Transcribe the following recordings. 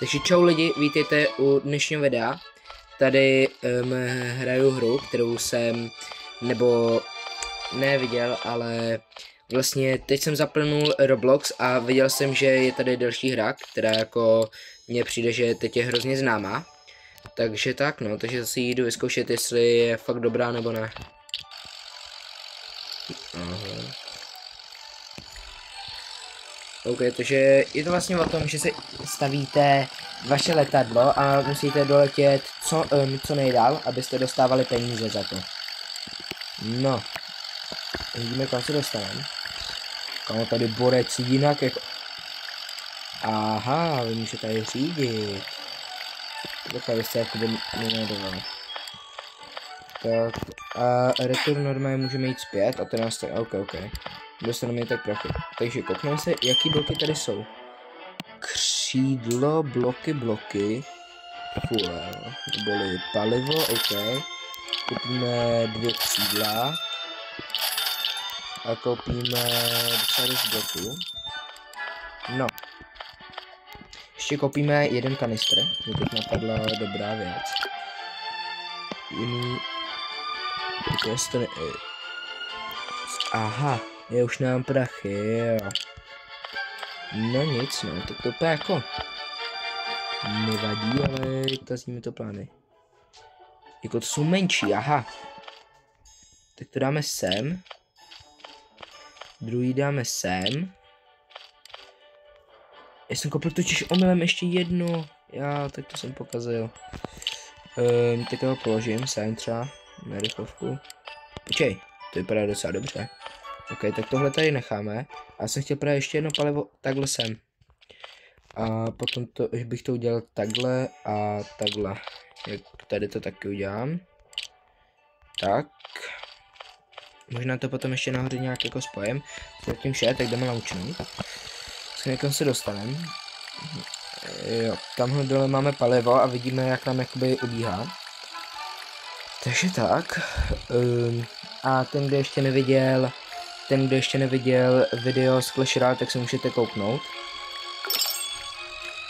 Takže čau lidi, vítejte u dnešního videa. Tady hraju hru, kterou jsem, nebo neviděl, ale vlastně teď jsem zaplnul Roblox a viděl jsem, že je tady další hra, která jako mně přijde, že teď je hrozně známá. Takže tak no, takže si jdu vyzkoušet, jestli je fakt dobrá nebo ne. Aha. OK, takže je to vlastně o tom, že si stavíte vaše letadlo a musíte doletět co nejdál, abyste dostávali peníze za to. No, vidíme, kam se dostaneme. Kámo, tady borec jinak jako... Aha, vy můžete tady řídit. Takhle byste jakoby nenadoval. Tak, a return normálně můžeme jít zpět a to nás tak, OK. Dostaneme je tak prachy. Takže koukneme se, jaký bloky tady jsou. Křídlo, bloky, fuel, neboli palivo, OK. Koupíme 2 křídla. A koupíme docela dost bloků. No. Ještě koupíme 1 kanistr. Mě teď napadla dobrá věc. Jiný... To ne... Aha. Já už nemám prachy, jo. No nic, no, tak to úplně jako nevadí, ale kazíme to plány. Jako to jsou menší, aha. Tak to dáme sem. Druhý dáme sem. Já jsem koupil totiž omylem ještě jedno. Já, tak to jsem pokazil. Tak ho položím sem třeba na rychlovku. Počkej, to vypadá docela dobře. OK, tak tohle tady necháme. A já jsem chtěl právě ještě jedno palivo takhle sem. A potom to, už bych to udělal takhle a takhle. Jak tady to taky udělám. Tak. Možná to potom ještě nahoře nějak jako spojím. Zatím vše, tak jdeme naučnout. S někam se dostaneme. Jo, tamhle dole máme palivo a vidíme, jak nám jakoby ubíhá. Takže tak. A ten, kdo ještě neviděl video z Clash Royale, tak se můžete kouknout.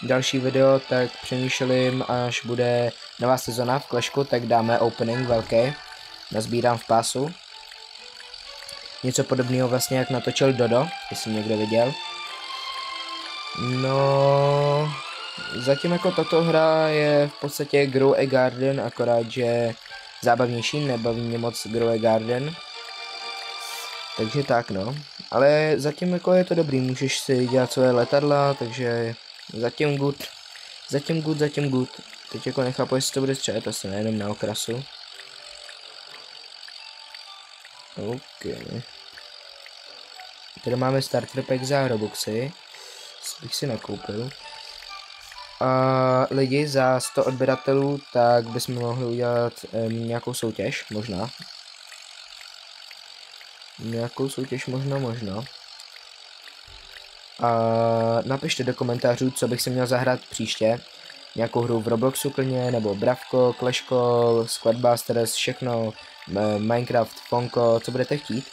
Další video, tak přemýšlím, až bude nová sezona v Clashku, tak dáme opening velký. Nazbírám v pásu. Něco podobného vlastně, jak natočil Dodo, jestli někdo viděl. No, zatím jako tato hra je v podstatě Grow a Garden, akorát že zábavnější, nebaví mě moc Grow a Garden. Takže tak no, ale zatím jako je to dobrý, můžeš si dělat svoje letadla, takže zatím good. Teď jako nechápu, jestli to bude střet, asi nejenom na okrasu. OK. Tady máme starter pack za Robuxy, bych si nakoupil. A lidi za 100 odběratelů, tak bychom mohli udělat nějakou soutěž, možná. Možná. A napište do komentářů, co bych si měl zahrát příště. Nějakou hru v Robloxu klidně, nebo Bravko, Clashko, Squadbusters, všechno, Minecraft, Fonko, co budete chtít.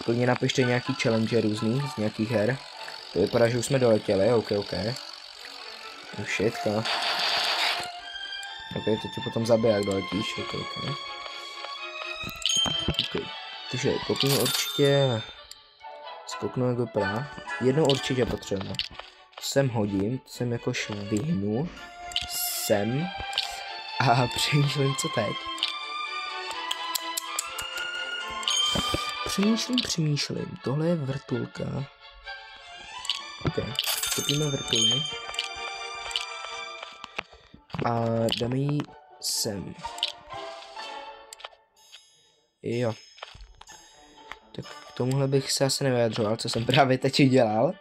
Klidně napište nějaký challenge různý z nějakých her. To vypadá, že už jsme doletěli, OK. Oh shitka. OK, to tě potom zabije, jak doletíš, OK. Takže koupíme určitě... Skoknu jak vypadá. Jednou určitě potřebujeme. Sem hodím, sem jako švihnu. Sem. A přemýšlím, co teď. Přemýšlím. Tohle je vrtulka. OK. Koupíme vrtuly. A dáme ji sem. Jo. Tak k tomuhle bych se asi nevyjadřoval, co jsem právě teď udělal.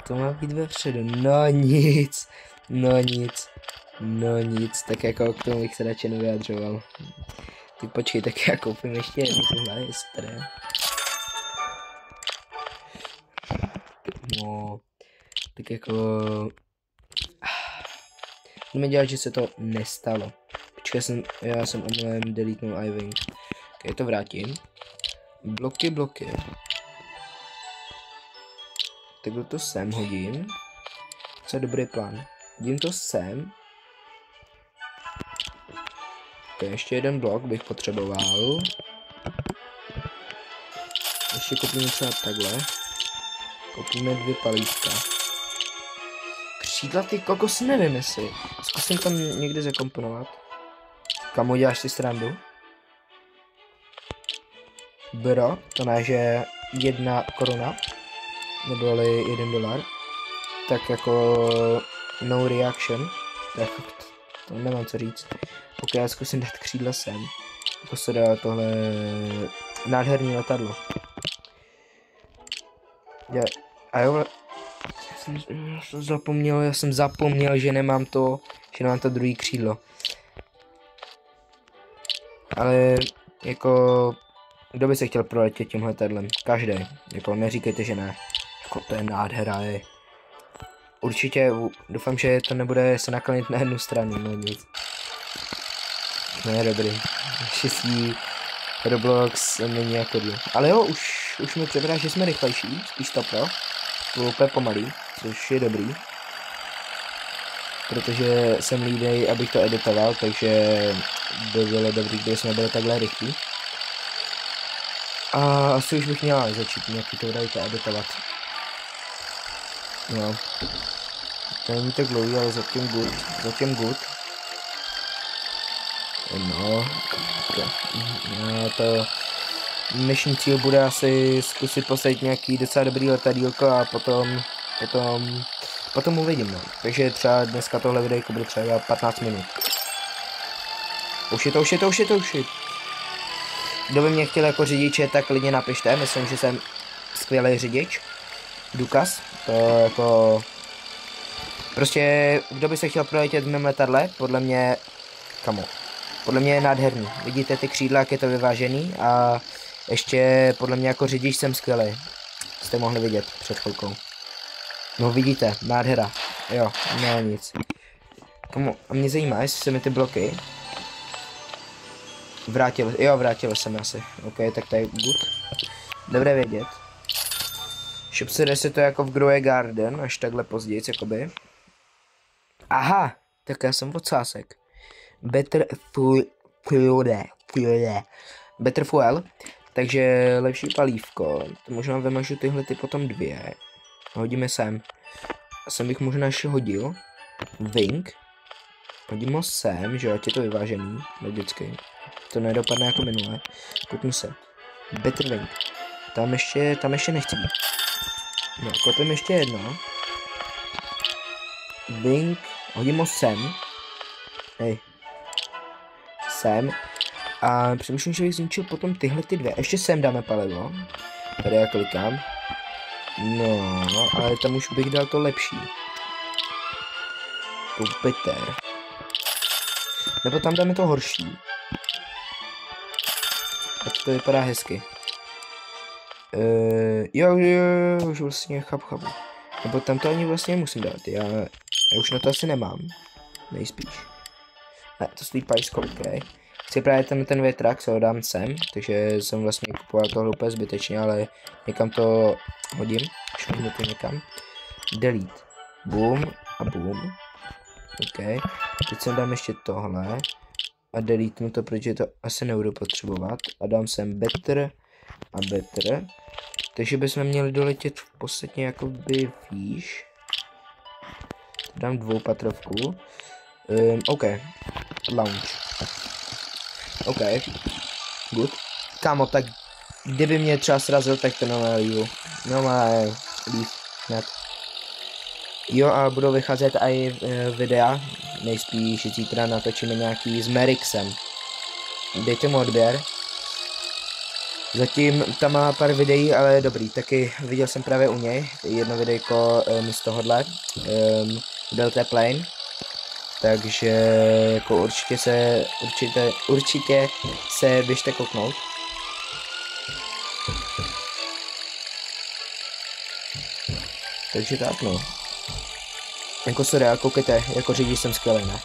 To má být vepředu. No nic. Tak jako k tomu bych se radši nevyjadřoval. Tak počkej, tak já koupím ještě jednu tuhle, jestli tady je. No. Tak jako... Budeme dělat, že se to nestalo. Počkej, já jsem omylem deletnul iWing. Ok, to vrátím. Bloky. Takhle to sem hodím. Co je dobrý plán. Hodím to sem. Okay, ještě jeden blok bych potřeboval. Ještě koupíme třeba takhle. Koupíme 2 palítka. Křídla, ty kokos, nevím jestli. Zkusím tam někde zakomponovat. Kamo, děláš si srandu? Bro, to ne, že 1 koruna, neboli $1, tak jako no reaction, tak to nemám co říct. Ok, já zkusím dát křídla sem. Jako se dá tohle nádherný letadlo. A jo, já jsem zapomněl, že nemám to druhý křídlo. Ale jako, kdo by se chtěl proletět tím letadlem? Každý. Jako neříkejte, že ne. Jako to je nádhera, je. Určitě doufám, že to nebude se naklonit na jednu stranu, no nic. No je dobrý. Štěstí Roblox není jako dvě. Ale jo, už mi připadá, že jsme rychlejší, spíš to pro. Úplně pomalý, což je dobrý. Protože jsem línej, abych to editoval, takže by bylo dobrý, kdyby jsme byli takhle rychlí. A asi už bych měla začít nějaký to editovat. No. To není tak dlouhý, ale zatím good. No, to dnešní cíl bude asi zkusit posadit nějaký docela dobrý letadílko a potom uvidím, no. Takže třeba dneska tohle videjko bude třeba 15 minut. Už je. Kdo by mě chtěl jako řidiče, tak klidně napište, myslím, že jsem skvělý řidič. Důkaz, to jako... Prostě, kdo by se chtěl proletět v mém letadle, podle mě je nádherný. Vidíte ty křídla, jak je to vyvážený a ještě podle mě jako řidič jsem skvělý. Jste mohli vidět před chvilkou. No vidíte, nádhera. Jo, no nic. A mě zajímá, jestli se mi ty bloky vrátily se mi asi. Ok, tak to je good. Dobré vědět. Shop se to jako v Grow Garden, až takhle později, jakoby. Aha, tak já jsem odsásek. Better fuel, takže lepší palívko. To možná vymažu tyhle ty potom 2. Hodíme sem. A sem bych možná ještě hodil wing. Hodím ho sem, že jo, je to vyvážený, logicky. To nedopadne jako minule. Kouknu se. Better wing. Tam ještě nechci být. No, kopím ještě jedno. Wing. Hodím ho sem. Hej. Sem. A přemýšlím, že bych zničil potom tyhle ty 2. Ještě sem dáme palivo. Tady já klikám. No, ale tam už bych dal to lepší. Jupiter. Nebo tam dáme to horší. A to vypadá hezky. Jo, už vlastně chápu. Nebo tam to ani vlastně nemusím dát. Já už na to asi nemám. Nejspíš. Ne, to stojí pajsko, ok. Chci právě ten větrak, se ho dám sem, takže jsem vlastně kupoval tohle úplně zbytečně, ale někam to hodím, švihnu to někam. Delete. Boom a boom. Ok. Teď sem dám ještě tohle a deletenu to, protože to asi nebudu potřebovat. A dám sem better a better. Takže bychom měli doletět v podstatě jakoby výš. Dám 2patrovku. Ok. Launch. Ok. Good. Kámo, tak kdyby mě třeba srazil, tak to nemá líp hned. Jo, a budou vycházet i videa. Nejspíš zítra natočíme nějaký s Merixem. Dejte mu odběr. Zatím tam má pár videí, ale dobrý. Taky viděl jsem právě u něj jedno videjko z tohohle. Delta Plane. Takže jako určitě se běžte kouknout. Takže tak no. Jako sorry, koukejte, jako řidič jsem skvělý, ne?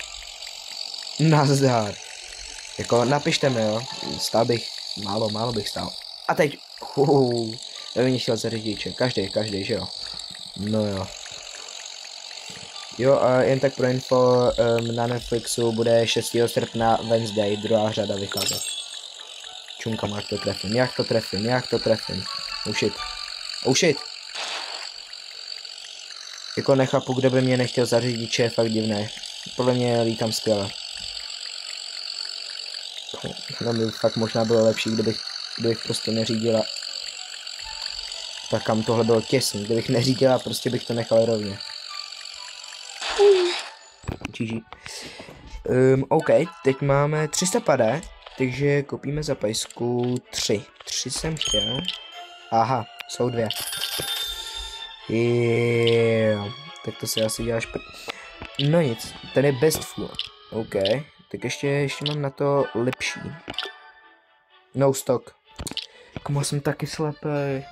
Nazdar. Jako napište mi, jo. Stál bych, málo bych stál. A teď, já bych šel za řidiče, každý, že jo. No jo. Jo, a jen tak pro info, na Netflixu bude 6. srpna Wednesday, druhá řada vycházet. Čunkam, jak to trefím. Oh shit. Jako nechápu, kdo by mě nechtěl zařídit, je fakt divné. Podle mě lítám skvěle. No by fakt možná bylo lepší, kdybych prostě neřídila. Tak kam tohle bylo těsný, kdybych neřídila, prostě bych to nechal rovně. GG. OK, teď máme 300 padé, takže kopíme za pajsku 3. 3 jsem chtěl. Aha, jsou 2. Tak to se asi děláš no nic, ten je best full. OK, tak ještě mám na to lepší. No stock. Komu jsem taky slepej.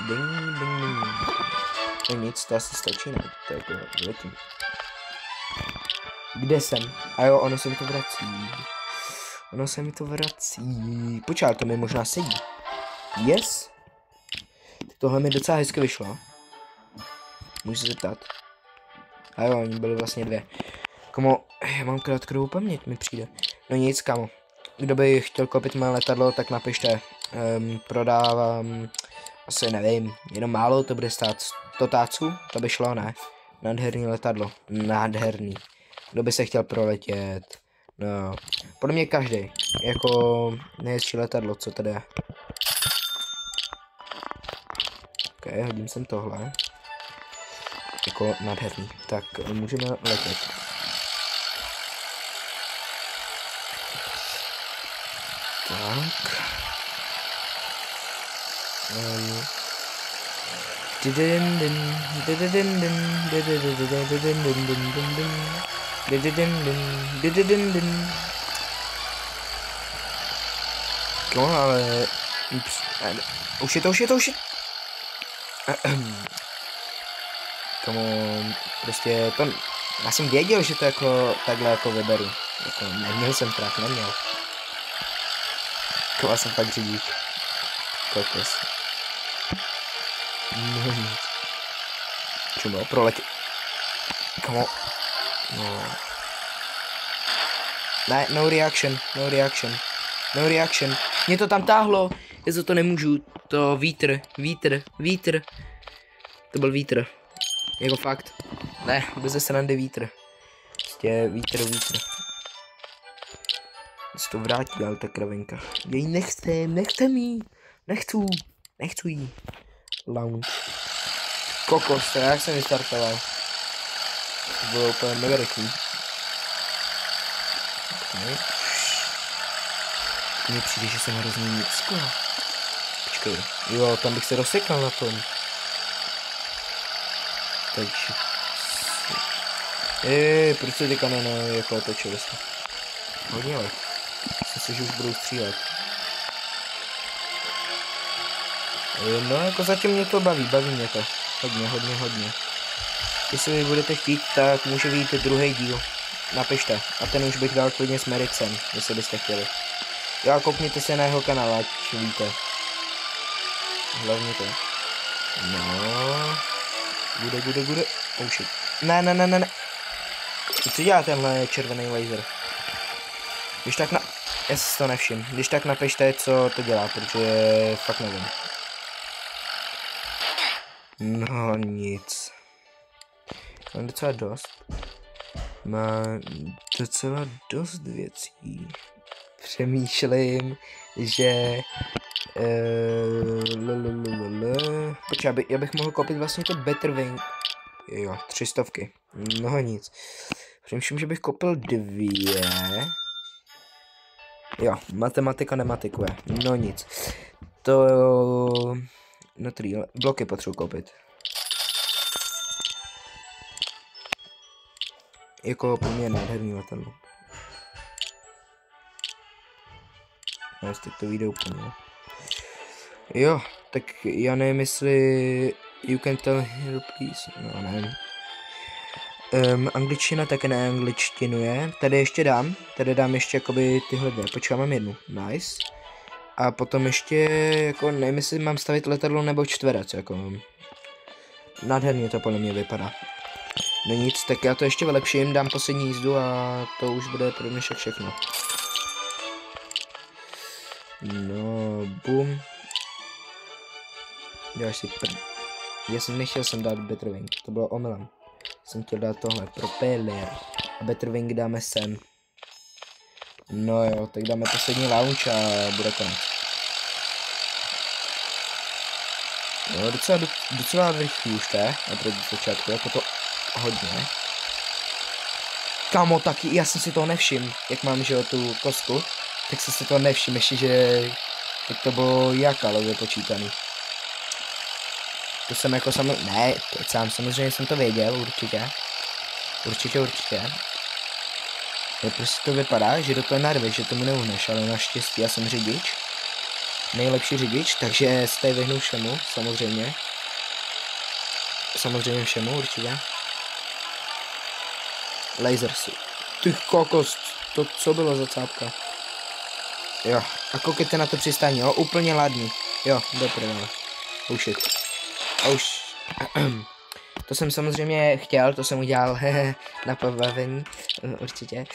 Ding. No nic, to asi stačí, ne? To je jako letím. Kde jsem? A jo, ono se mi to vrací. Počkej, to mi možná sedí. Yes? Tohle mi docela hezky vyšlo. Můžu se zeptat. A jo, oni byli vlastně 2. Komo, já mám krátkou paměť, mi přijde. No nic, kamo. Kdo by chtěl koupit moje letadlo, tak napište. Prodávám, asi nevím, jenom málo, to bude stát 100 táců, to by šlo, ne? Nádherný letadlo, nádherný. Kdo by se chtěl proletět? No, podle mě každý, jako nejhezčí letadlo, co tady je. Ok, hodím sem tohle. Jako nádherný. Tak, můžeme letět. Tak. No, ale... Už je to. Komu prostě to... Já jsem věděl, že to jako takhle jako vyberu. Jako neměl jsem traf, neměl. Komu jsem fakt řidík. Kokos. No nic. Čumo, proletě. Komu. No. Ne, no reaction. Mě to tam táhlo. Já za to nemůžu. To vítr. To byl vítr. Jako fakt. Ne, bez srandy vítr. Prostě vítr. Se to vrátí, ale ta kravenka. Já ji nechcem jí. Nechci jí. Lounge. Kokos, to jak jsem vystartoval. To bylo úplně mega rychlý. Okay. Mně přijde, že jsem hrozně nízko. Počkej, jo, tam bych se rozsekal na tom. Takže... proč se teďka jako otočili se? Hodně let. Myslím si, že už budou střílet. No, jako zatím mě to baví mě to. Hodně. Jestli vy budete chtít, tak může vyjít druhý díl. Napište. A ten už bych dal klidně s Mericem, jestli byste chtěli. Jo, koukněte se na jeho kanál, ať víte. Hlavně to. No. Bude. Oh shit. Ne. Co dělá tenhle červený laser? Když tak já si to nevšim. Když tak napište, co to dělá, protože fakt nevím. No nic. Mám docela dost věcí. Přemýšlím, že... Počkej, já bych mohl koupit vlastně to Better Wing. Jo, 300. No nic. Přemýšlím, že bych koupil 2. Jo, matematika nematikuje. No nic. To... No 3 bloky potřebuji koupit. Jako po mě nádherný letadlo. No, teď to vyjde úplně. Jo, tak já nevím, jestli... You can tell here, please. No, nevím. Angličtina také neangličtinuje. Tady ještě dám ještě jakoby tyhle 2. Počkám, mám 1. Nice. A potom ještě, jako nevím, jestli mám stavit letadlo nebo čtverec, jako. Nádherně to podle mě vypadá. No nic, tak já to ještě vylepším, dám poslední jízdu a to už bude pro dnešek všechno. No, bum. Děláš si Já jsem nechtěl dát Betterwing, to bylo omylem. Jsem chtěl dát tohle, propeller. A Betterwing dáme sem. No jo, tak dáme poslední launch a bude konec. No, docela rychlý už to je, oproti začátku, jako to hodně. Kámo, taky, já jsem si toho nevšiml, jak mám, že jo, tu kostku, tak jsem si toho nevšiml, ještě, že tak to bylo jak ale vypočítaný. To jsem jako ne, samozřejmě jsem to věděl, určitě. Určitě. Je prostě to vypadá, že do toho narveš, že tomu neuhneš, ale naštěstí já jsem řidič. Nejlepší řidič, takže se tady vyhnu všemu, samozřejmě. Samozřejmě všemu, určitě. Lasersu. Ty kokos, to co bylo za cápka? Jo, a koukejte na to přistání, jo, úplně ladný. Jo, dobré, oh shit. To jsem samozřejmě chtěl, to jsem udělal na pobavení, určitě.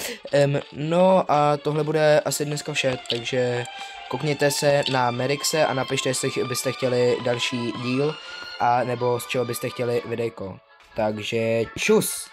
No a tohle bude asi dneska vše, takže koukněte se na Merixe a napište, jestli byste chtěli další díl, a nebo z čeho byste chtěli videjko. Takže čus!